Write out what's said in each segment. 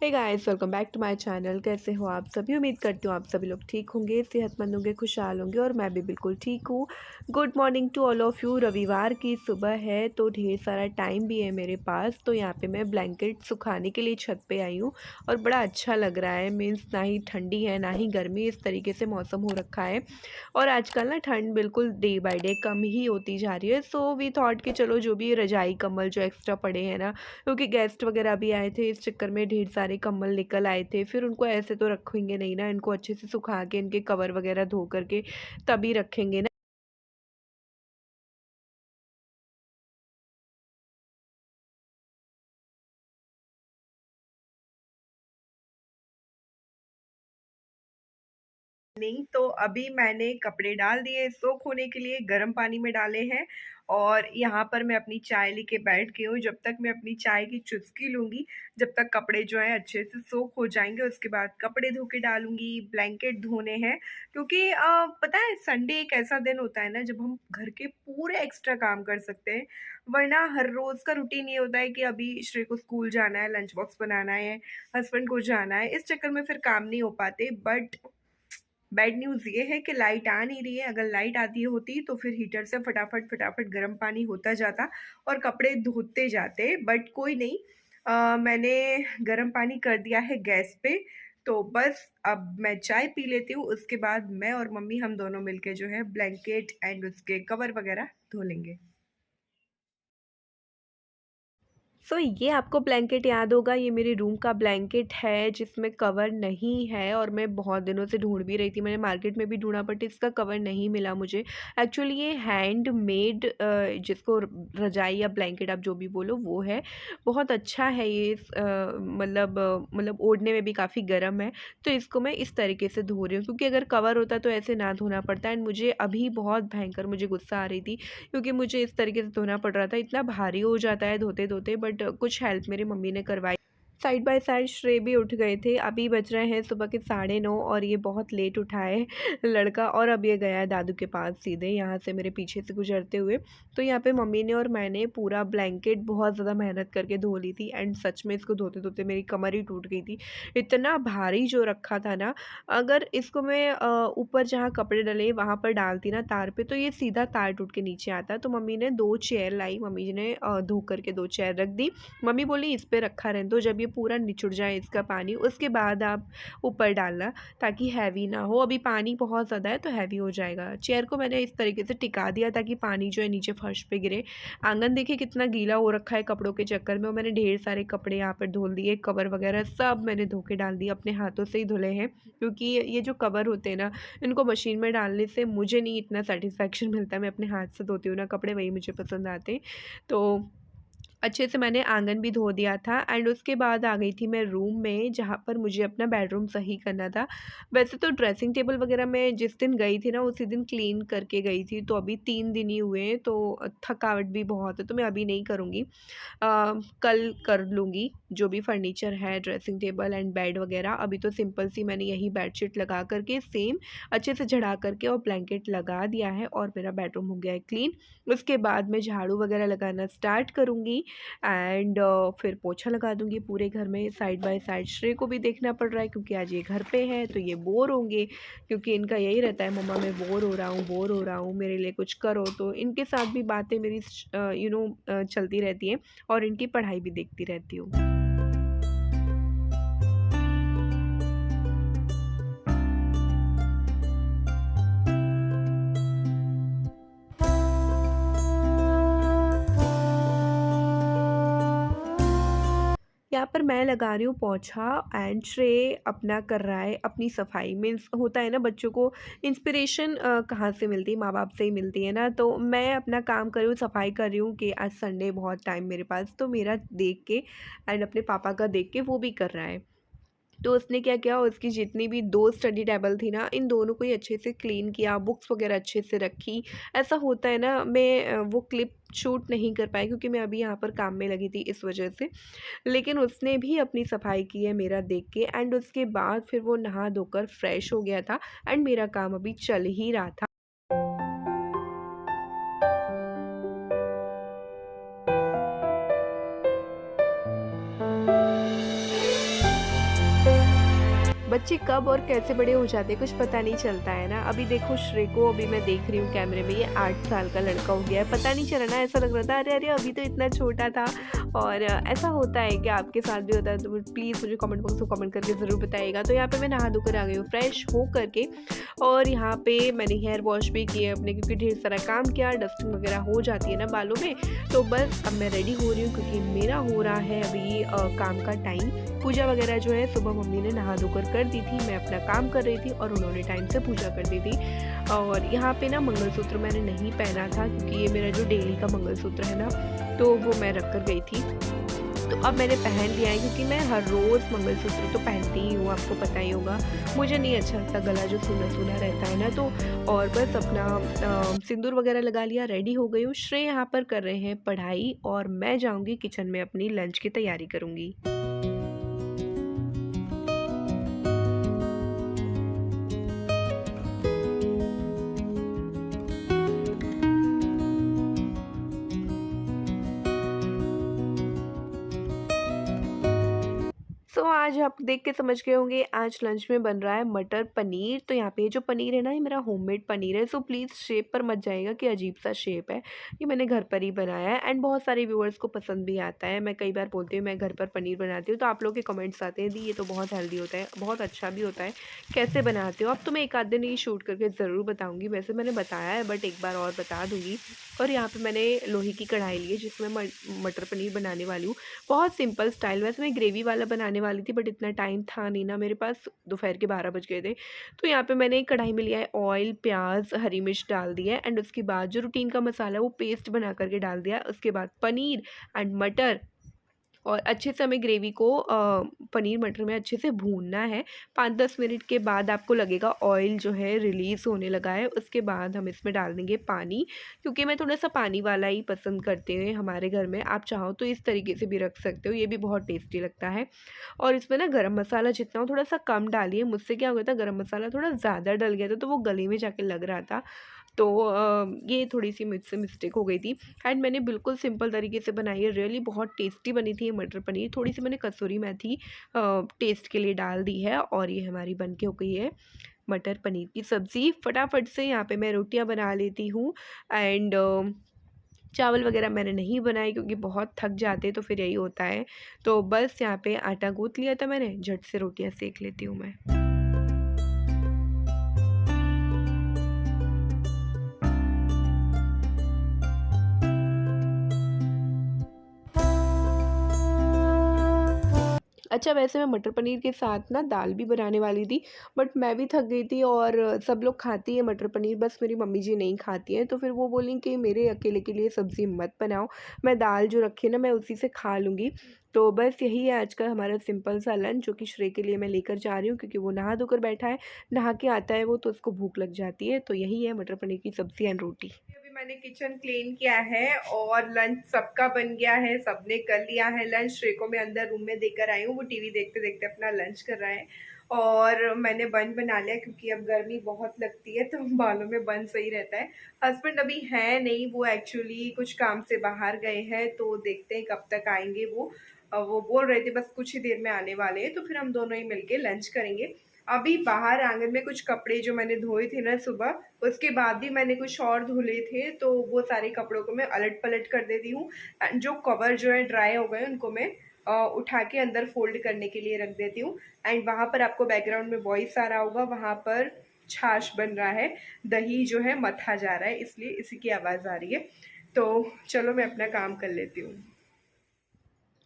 Hey guys, welcome back to my channel. कैसे हो आप सभी? उम्मीद करती हूँ आप सभी लोग ठीक होंगे, सेहतमंद होंगे, खुशहाल होंगे और मैं भी बिल्कुल ठीक हूँ। Good morning to all of you. रविवार की सुबह है तो ढेर सारा टाइम भी है मेरे पास, तो यहाँ पे मैं ब्लैंकेट सुखाने के लिए छत पे आई हूँ और बड़ा अच्छा लग रहा है। मीन्स ना ही ठंडी है ना ही गर्मी, इस तरीके से मौसम हो रखा है। और आजकल ना ठंड बिल्कुल डे बाय डे कम ही होती जा रही है। सो वी थॉट कि चलो जो भी रजाई कंबल जो एक्स्ट्रा पड़े हैं ना, क्योंकि गेस्ट वगैरह भी आए थे, इस चक्कर में ढेर सारे कंबल निकल आए थे। फिर उनको ऐसे तो रखेंगे नहीं ना, इनको अच्छे से सुखा के इनके कवर वगैरह धो करके तभी रखेंगे ना। नहीं तो अभी मैंने कपड़े डाल दिए, सोख होने के लिए गर्म पानी में डाले हैं। और यहाँ पर मैं अपनी चाय लेके बैठ गई हूँ। जब तक मैं अपनी चाय की चुस्की लूंगी, जब तक कपड़े जो है अच्छे से सोख हो जाएंगे, उसके बाद कपड़े धो के डालूंगी। ब्लैंकेट धोने हैं क्योंकि पता है संडे एक ऐसा दिन होता है ना जब हम घर के पूरे एक्स्ट्रा काम कर सकते हैं। वरना हर रोज का रूटीन ये होता है कि अभी श्रेय को स्कूल जाना है, लंच बॉक्स बनाना है, हस्बैंड को जाना है, इस चक्कर में फिर काम नहीं हो पाते। बट बैड न्यूज़ ये है कि लाइट आ नहीं रही है। अगर लाइट आती होती तो फिर हीटर से फटाफट फटाफट गर्म पानी होता जाता और कपड़े धोते जाते। बट कोई नहीं, मैंने गर्म पानी कर दिया है गैस पे। तो बस अब मैं चाय पी लेती हूँ, उसके बाद मैं और मम्मी हम दोनों मिलके जो है ब्लैंकेट एंड उसके कवर वगैरह धो लेंगे। ये आपको ब्लैंकेट याद होगा, ये मेरे रूम का ब्लैंकेट है जिसमें कवर नहीं है और मैं बहुत दिनों से ढूंढ भी रही थी। मैंने मार्केट में भी ढूंढा बट इसका कवर नहीं मिला मुझे। एक्चुअली ये हैंडमेड, जिसको रजाई या ब्लैंकेट आप जो भी बोलो वो है। बहुत अच्छा है ये। मतलब ओढ़ने में भी काफ़ी गर्म है। तो इसको मैं इस तरीके से धो रही हूँ, क्योंकि अगर कवर होता तो ऐसे ना धोना पड़ता। एंड मुझे अभी बहुत भयंकर मुझे गुस्सा आ रही थी, क्योंकि मुझे इस तरीके से धोना पड़ रहा था। इतना भारी हो जाता है धोते धोते, बट कुछ हेल्प मेरी मम्मी ने करवाई। साइड बाय साइड श्रेय भी उठ गए थे। अभी बज रहे हैं सुबह के 9:30 और ये बहुत लेट उठा है लड़का। और अब ये गया है दादू के पास सीधे, यहाँ से मेरे पीछे से गुजरते हुए। तो यहाँ पे मम्मी ने और मैंने पूरा ब्लैंकेट बहुत ज़्यादा मेहनत करके धो ली थी। एंड सच में इसको धोते धोते मेरी कमर ही टूट गई थी। इतना भारी जो रखा था ना, अगर इसको मैं ऊपर जहाँ कपड़े डले वहाँ पर डालती ना तार पे, तो ये सीधा तार टूट के नीचे आता। तो मम्मी ने 2 चेयर लाई, मम्मी जी ने धो करके 2 चेयर रख दी। मम्मी बोली इस पे रखा रहने दो, जब ये पूरा निचुड़ जाए इसका पानी उसके बाद आप ऊपर डालना, ताकि हैवी ना हो। अभी पानी बहुत ज़्यादा है तो हैवी हो जाएगा। चेयर को मैंने इस तरीके से टिका दिया ताकि पानी जो है नीचे फर्श पे गिरे। आंगन देखिए कितना गीला हो रखा है कपड़ों के चक्कर में, और मैंने ढेर सारे कपड़े यहाँ पर धो दिए। कवर वगैरह सब मैंने धो के डाल दिए, अपने हाथों से ही धुले हैं। क्योंकि ये जो कवर होते हैं ना, इनको मशीन में डालने से मुझे नहीं इतना सेटिस्फेक्शन मिलता। मैं अपने हाथ से धोती हूँ ना कपड़े, वही मुझे पसंद आते। तो अच्छे से मैंने आंगन भी धो दिया था। एंड उसके बाद आ गई थी मैं रूम में, जहाँ पर मुझे अपना बेडरूम सही करना था। वैसे तो ड्रेसिंग टेबल वगैरह मैं जिस दिन गई थी ना उसी दिन क्लीन करके गई थी। तो अभी 3 दिन ही हुए हैं, तो थकावट भी बहुत है, तो मैं अभी नहीं करूँगी। कल कर लूँगी जो भी फर्नीचर है, ड्रेसिंग टेबल एंड बेड वगैरह। अभी तो सिंपल सी मैंने यही बेडशीट लगा करके सेम अच्छे से झड़ा करके और ब्लैंकेट लगा दिया है और मेरा बेडरूम हो गया है क्लीन। उसके बाद मैं झाड़ू वगैरह लगाना स्टार्ट करूँगी। एंड फिर पोछा लगा दूँगी पूरे घर में। साइड बाय साइड श्रेय को भी देखना पड़ रहा है, क्योंकि आज ये घर पे है तो ये बोर होंगे। क्योंकि इनका यही रहता है, मम्मा मैं बोर हो रहा हूँ, बोर हो रहा हूँ, मेरे लिए कुछ करो। तो इनके साथ भी बातें मेरी चलती रहती हैं और इनकी पढ़ाई भी देखती रहती हूँ। यहाँ पर मैं लगा रही हूँ पोछा एंड श्रेय अपना कर रहा है अपनी सफाई। मीन्स होता है ना, बच्चों को इंस्पिरेशन कहाँ से मिलती है? माँ बाप से ही मिलती है ना। तो मैं अपना काम कर रही हूँ, सफाई कर रही हूँ कि आज संडे बहुत टाइम मेरे पास, तो मेरा देख के एंड अपने पापा का देख के वो भी कर रहा है। तो उसने क्या किया, उसकी जितनी भी 2 स्टडी टेबल थी ना, इन दोनों को ही अच्छे से क्लीन किया, बुक्स वगैरह अच्छे से रखी। ऐसा होता है ना, मैं वो क्लिप शूट नहीं कर पाई क्योंकि मैं अभी यहाँ पर काम में लगी थी इस वजह से। लेकिन उसने भी अपनी सफाई की है मेरा देख के। एंड उसके बाद फिर वो नहा धोकर फ्रेश हो गया था एंड मेरा काम अभी चल ही रहा था। बच्चे कब और कैसे बड़े हो जाते हैं कुछ पता नहीं चलता है ना। अभी देखो श्रेय को, अभी मैं देख रही हूँ कैमरे में, ये 8 साल का लड़का हो गया है। पता नहीं चला ना, ऐसा लग रहा था अरे अरे अभी तो इतना छोटा था। और ऐसा होता है कि आपके साथ भी होता है, तो प्लीज़ मुझे कमेंट बॉक्स में कमेंट करके ज़रूर बताइएगा। तो यहाँ पे मैं नहा धोकर आ गई हूँ फ्रेश हो करके, और यहाँ पे मैंने हेयर वॉश भी किए अपने, क्योंकि ढेर सारा काम किया, डस्टिंग वगैरह हो जाती है ना बालों में। तो बस अब मैं रेडी हो रही हूँ, क्योंकि मेरा हो रहा है अभी काम का टाइम। पूजा वगैरह जो है सुबह मम्मी ने नहा धोकर कर दी थी, मैं अपना काम कर रही थी और उन्होंने टाइम से पूजा कर दी थी। और यहाँ पे ना मंगलसूत्र मैंने नहीं पहना था, क्योंकि ये मेरा जो डेली का मंगलसूत्र है ना, तो वो मैं रख कर गई थी। तो अब मैंने पहन लिया है, क्योंकि मैं हर रोज़ मंगलसूत्र तो पहनती ही हूँ, आपको पता ही होगा। मुझे नहीं अच्छा लगता गला जो सूना-सूना रहता है ना, तो और बस अपना सिंदूर वगैरह लगा लिया, रेडी हो गई हूँ। श्रेय यहाँ पर कर रहे हैं पढ़ाई, और मैं जाऊँगी किचन में अपनी लंच की तैयारी करूँगी। आज आप देख के समझ गए होंगे, आज लंच में बन रहा है मटर पनीर। तो यहाँ पे जो पनीर है ना, ये मेरा होममेड पनीर है, सो प्लीज़ शेप पर मत जाइएगा कि अजीब सा शेप है। ये मैंने घर पर ही बनाया है, एंड बहुत सारे व्यूअर्स को पसंद भी आता है। मैं कई बार बोलती हूँ मैं घर पर पनीर बनाती हूँ, तो आप लोग के कमेंट्स आते हैं दी ये तो बहुत हेल्दी होता है, बहुत अच्छा भी होता है, कैसे बनाते हो? अब तो मैं एक आध दिन ही शूट करके ज़रूर बताऊँगी। वैसे मैंने बताया है, बट एक बार और बता दूँगी। और यहाँ पे मैंने लोहे की कढ़ाई ली है, जिसमें मटर पनीर बनाने वाली हूँ। बहुत सिंपल स्टाइल, वैसे मैं ग्रेवी वाला बनाने वाली थी, बट इतना टाइम था नहीं ना मेरे पास, दोपहर के 12 बज गए थे। तो यहाँ पे मैंने कढ़ाई में लिया है ऑयल, प्याज, हरी मिर्च डाल दिया है, एंड उसके बाद जो रूटीन का मसाला है वो पेस्ट बना करके डाल दिया। उसके बाद पनीर एंड मटर, और अच्छे से हमें ग्रेवी को पनीर मटर में अच्छे से भूनना है। 5-10 मिनट के बाद आपको लगेगा ऑयल जो है रिलीज़ होने लगा है, उसके बाद हम इसमें डाल देंगे पानी, क्योंकि मैं थोड़ा-सा पानी वाला ही पसंद करते हैं हमारे घर में। आप चाहो तो इस तरीके से भी रख सकते हो, ये भी बहुत टेस्टी लगता है। और इसमें ना गरम मसाला जितना हो थोड़ा-सा कम डालिए, मुझसे क्या हो गया था गरम मसाला थोड़ा ज़्यादा डल गया था, तो वो गले में जाके लग रहा था। तो ये थोड़ी-सी मुझसे मिस्टेक हो गई थी, एंड मैंने बिल्कुल सिंपल तरीके से बनाई है, रियली बहुत टेस्टी बनी थी ये मटर पनीर। थोड़ी-सी मैंने कसूरी मेथी टेस्ट के लिए डाल दी है, और ये हमारी बन के हो गई है मटर पनीर की सब्ज़ी। फटाफट से यहाँ पे मैं रोटियाँ बना लेती हूँ, एंड चावल वगैरह मैंने नहीं बनाए, क्योंकि बहुत थक जाते हैं, तो फिर यही होता है। तो बस यहाँ पे आटा गूँथ लिया था मैंने, झट से रोटियाँ सेक लेती हूँ मैं। अच्छा, वैसे मैं मटर पनीर के साथ ना दाल भी बनाने वाली थी, बट मैं भी थक गई थी, और सब लोग खाती हैं मटर पनीर, बस मेरी मम्मी जी नहीं खाती हैं। तो फिर वो बोली कि मेरे अकेले के लिए सब्ज़ी मत बनाओ, मैं दाल जो रखी है ना मैं उसी से खा लूँगी। तो बस यही है आज का हमारा सिंपल सा लंच, जो कि श्रेय के लिए मैं लेकर जा रही हूँ, क्योंकि वो नहा धोकर बैठा है, नहा के आता है वो, तो उसको भूख लग जाती है। तो यही है मटर पनीर की सब्ज़ी एंड रोटी। अभी मैंने किचन क्लीन किया है, और लंच सबका बन गया है, सबने कर लिया है लंच। श्रेय को मैं अंदर रूम में देकर आई हूँ, वो टीवी देखते देखते अपना लंच कर रहा है। और मैंने बन बना लिया, क्योंकि अब गर्मी बहुत लगती है, तो बालों में बन सही रहता है। हस्बैंड अभी है नहीं, वो एक्चुअली कुछ काम से बाहर गए हैं, तो देखते हैं कब तक आएंगे वो। वो बोल रहे थे बस कुछ ही देर में आने वाले हैं, तो फिर हम दोनों ही मिलके लंच करेंगे। अभी बाहर आंगन में कुछ कपड़े जो मैंने धोए थे ना सुबह, उसके बाद भी मैंने कुछ और धुले थे, तो वो सारे कपड़ों को मैं अलट पलट कर देती हूँ। जो कवर जो है ड्राई हो गए, उनको मैं उठा के अंदर फोल्ड करने के लिए रख देती हूँ। एंड वहाँ पर आपको बैकग्राउंड में वॉइस आ रहा होगा, वहाँ पर छाछ बन रहा है, दही जो है मथा जा रहा है, इसलिए इसी की आवाज़ आ रही है। तो चलो मैं अपना काम कर लेती हूँ।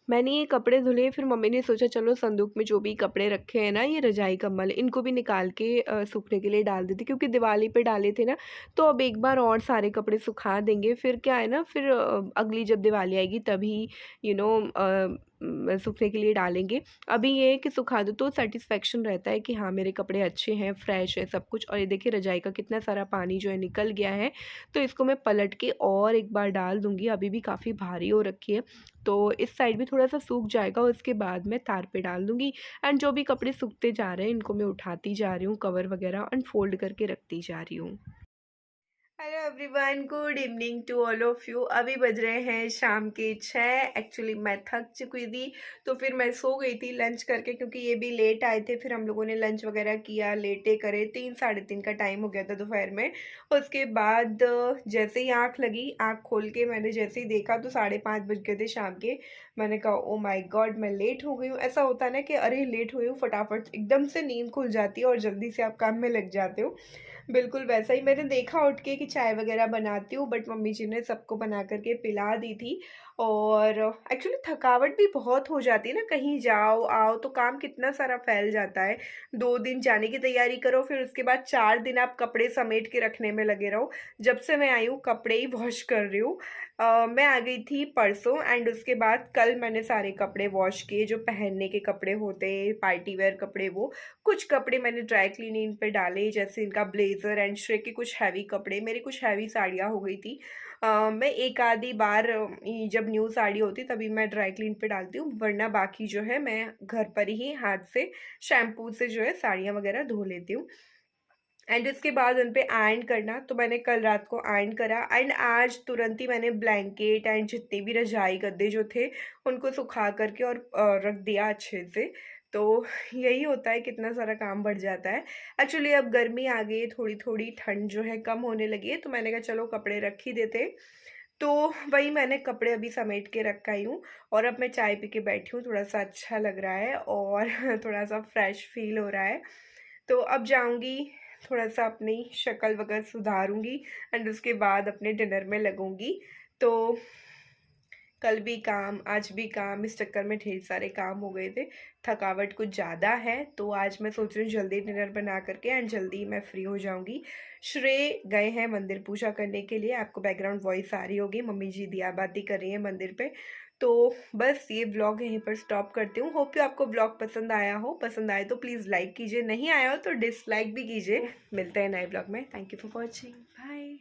मैंने ये कपड़े धुले, फिर मम्मी ने सोचा चलो संदूक में जो भी कपड़े रखे हैं ना, ये रजाई कंबल, इनको भी निकाल के सूखने के लिए डाल देती, क्योंकि दिवाली पे डाले थे ना, तो अब एक बार और सारे कपड़े सुखा देंगे। फिर क्या है ना, फिर अगली जब दिवाली आएगी तभी सूखने के लिए डालेंगे। अभी ये है कि सुखा दो तो सेटिस्फेक्शन रहता है कि हाँ मेरे कपड़े अच्छे हैं, फ्रेश है सब कुछ। और ये देखिए रजाई का कितना सारा पानी जो है निकल गया है, तो इसको मैं पलट के और एक बार डाल दूँगी। अभी भी काफ़ी भारी हो रखी है, तो इस साइड भी थोड़ा सा सूख जाएगा, उसके बाद मैं तार पे डाल दूँगी। एंड जो भी कपड़े सूखते जा रहे हैं, इनको मैं उठाती जा रही हूँ, कवर वगैरह अनफोल्ड करके रखती जा रही हूँ। Hello everyone, good evening to all of you. अभी बज रहे हैं शाम के 6। एक्चुअली मैं थक चुकी थी तो फिर मैं सो गई थी लंच करके, क्योंकि ये भी लेट आए थे। फिर हम लोगों ने लंच वगैरह किया, लेटे करे, 3 साढ़े 3 का टाइम हो गया था दोपहर में। उसके बाद जैसे ही आँख लगी, आँख खोल के मैंने जैसे ही देखा तो 5:30 बज गए थे शाम के। मैंने कहा ओ माय गॉड, मैं लेट हो गई हूँ। ऐसा होता है ना कि अरे लेट हुई हूँ, फटाफट एकदम से नींद खुल जाती है और जल्दी से आप काम में लग जाते हो। बिल्कुल वैसा ही मैंने देखा उठ के कि चाय वगैरह बनाती हूँ, बट मम्मी जी ने सबको बना करके पिला दी थी। और एक्चुअली थकावट भी बहुत हो जाती है ना, कहीं जाओ आओ तो काम कितना सारा फैल जाता है। 2 दिन जाने की तैयारी करो, फिर उसके बाद 4 दिन आप कपड़े समेट के रखने में लगे रहो। जब से मैं आई हूँ कपड़े ही वॉश कर रही हूँ। मैं आ गई थी परसों, एंड उसके बाद कल मैंने सारे कपड़े वॉश किए, जो पहनने के कपड़े होते हैं, पार्टी वेयर कपड़े। वो कुछ कपड़े मैंने ड्राई क्लीनिंग पे डाले, जैसे इनका ब्लेजर एंड श्रे के कुछ हैवी कपड़े, मेरी कुछ हैवी साड़ियाँ हो गई थी। मैं एक आधी बार जब न्यू साड़ी होती तभी मैं ड्राई क्लीन पे डालती हूँ, वरना बाकी जो है मैं घर पर ही हाथ से शैम्पू से जो है साड़ियाँ वगैरह धो लेती हूँ। एंड इसके बाद उन पे आयरन करना, तो मैंने कल रात को आयरन करा, एंड आज तुरंत ही मैंने ब्लैंकेट एंड जितने भी रजाई गद्दे जो थे उनको सुखा करके और रख दिया अच्छे से। तो यही होता है, कितना सारा काम बढ़ जाता है। एक्चुअली अब गर्मी आ गई है, थोड़ी थोड़ी ठंड जो है कम होने लगी है, तो मैंने कहा चलो कपड़े रख ही देते। तो वही मैंने कपड़े अभी समेट के रखा ही हूँ, और अब मैं चाय पी के बैठी हूँ, थोड़ा सा अच्छा लग रहा है और थोड़ा सा फ्रेश फील हो रहा है। तो अब जाऊँगी, थोड़ा-सा अपनी शक्ल वगैरह सुधारूँगी, एंड उसके बाद अपने डिनर में लगूँगी। तो कल भी काम, आज भी काम, इस चक्कर में ढेर सारे काम हो गए थे। थकावट कुछ ज़्यादा है, तो आज मैं सोच रही हूँ जल्दी डिनर बना करके एंड जल्दी मैं फ्री हो जाऊँगी। श्रेय गए हैं मंदिर पूजा करने के लिए, आपको बैकग्राउंड वॉइस आ रही होगी, मम्मी जी दिया बाती कर रही हैं मंदिर पे। तो बस ये व्लॉग यहीं पर स्टॉप करती हूँ। होप यू आपको व्लॉग पसंद आया हो, पसंद आए तो प्लीज़ लाइक कीजिए, नहीं आया हो तो डिसलाइक भी कीजिए। मिलते हैं नए व्लॉग में। Thank you for watching, bye.